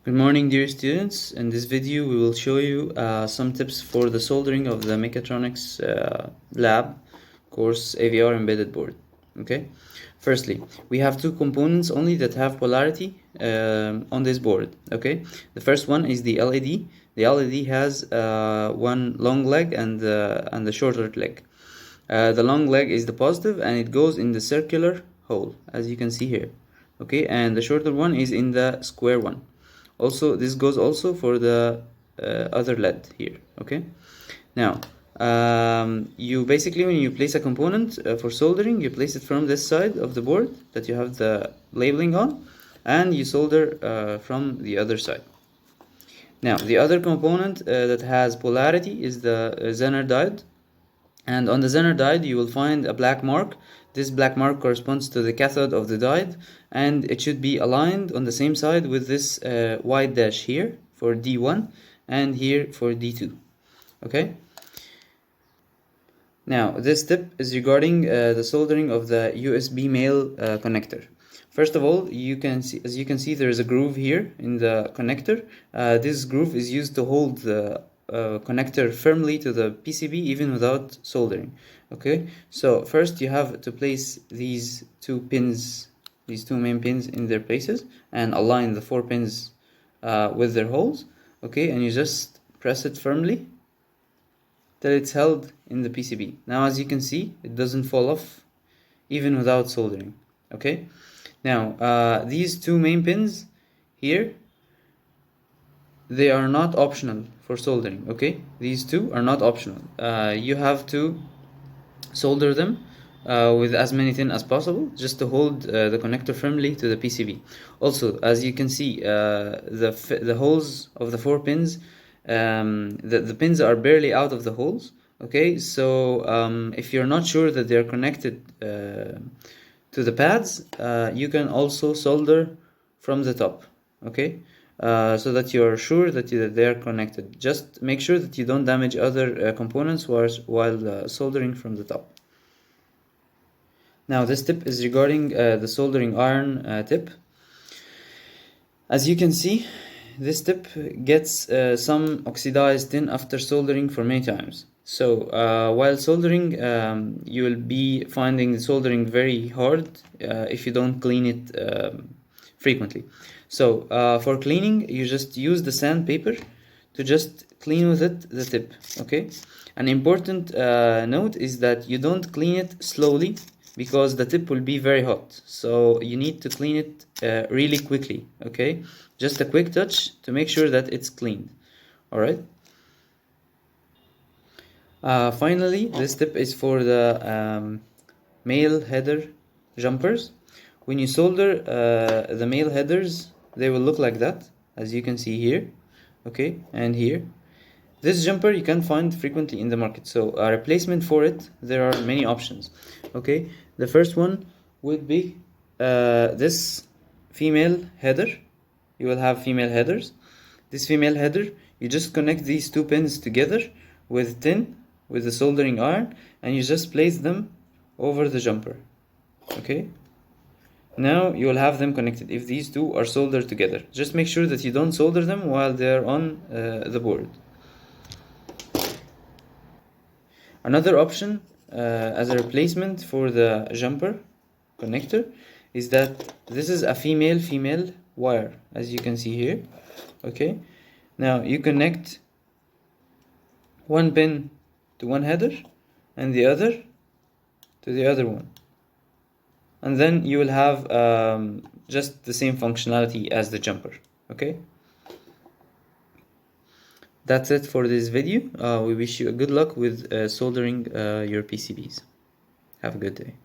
Good morning, dear students. In this video we will show you some tips for the soldering of the mechatronics lab course AVR embedded board. Okay, firstly we have two components only that have polarity on this board. Okay, the first one is the LED. The LED has one long leg and the shorter leg. The long leg is the positive and it goes in the circular hole, as you can see here. Okay, and the shorter one is in the square one. Also, this goes also for the other LED here. Okay, now you basically, when you place a component for soldering, you place it from this side of the board that you have the labeling on, and you solder from the other side. Now the other component that has polarity is the Zener diode, and on the Zener diode you will find a black mark. This black mark corresponds to the cathode of the diode, and it should be aligned on the same side with this white dash here for D1 and here for D2. Okay, now this tip is regarding the soldering of the USB male connector. First of all, you can see, as you can see, there is a groove here in the connector. This groove is used to hold the connector firmly to the PCB even without soldering. Okay, so first you have to place these two pins, these two main pins, in their places and align the 4 pins with their holes. Okay, and you just press it firmly till it's held in the PCB. Now as you can see, it doesn't fall off even without soldering. Okay, now these two main pins here, they are not optional for soldering. Okay, these two are not optional. You have to solder them with as many tin as possible, just to hold the connector firmly to the PCB. Also, as you can see, the holes of the 4 pins, the pins are barely out of the holes. Okay, so if you're not sure that they're connected to the pads, you can also solder from the top. Okay, so that you're sure that they're connected. Just make sure that you don't damage other components while soldering from the top. Now this tip is regarding the soldering iron tip. As you can see, this tip gets some oxidized tin after soldering for many times. So while soldering, you will be finding the soldering very hard if you don't clean it frequently. So for cleaning, you just use the sandpaper to just clean with it the tip. Okay, an important note is that you don't clean it slowly, because the tip will be very hot. So you need to clean it really quickly. Okay, just a quick touch to make sure that it's cleaned. All right. Finally, this tip is for the male header jumpers. When you solder the male headers, they will look like that, as you can see here. Okay, and here. This jumper you can find frequently in the market, so a replacement for it, there are many options. Okay, the first one would be this female header. You will have female headers. This female header, you just connect these 2 pins together with tin, with the soldering iron, and you just place them over the jumper. Okay, now you will have them connected if these two are soldered together. Just make sure that you don't solder them while they're on the board. Another option as a replacement for the jumper connector is that this is a female wire, as you can see here. Okay, now you connect one pin to one header and the other to the other one, and then you will have just the same functionality as the jumper. Okay, that's it for this video. We wish you a good luck with soldering your PCBs. Have a good day.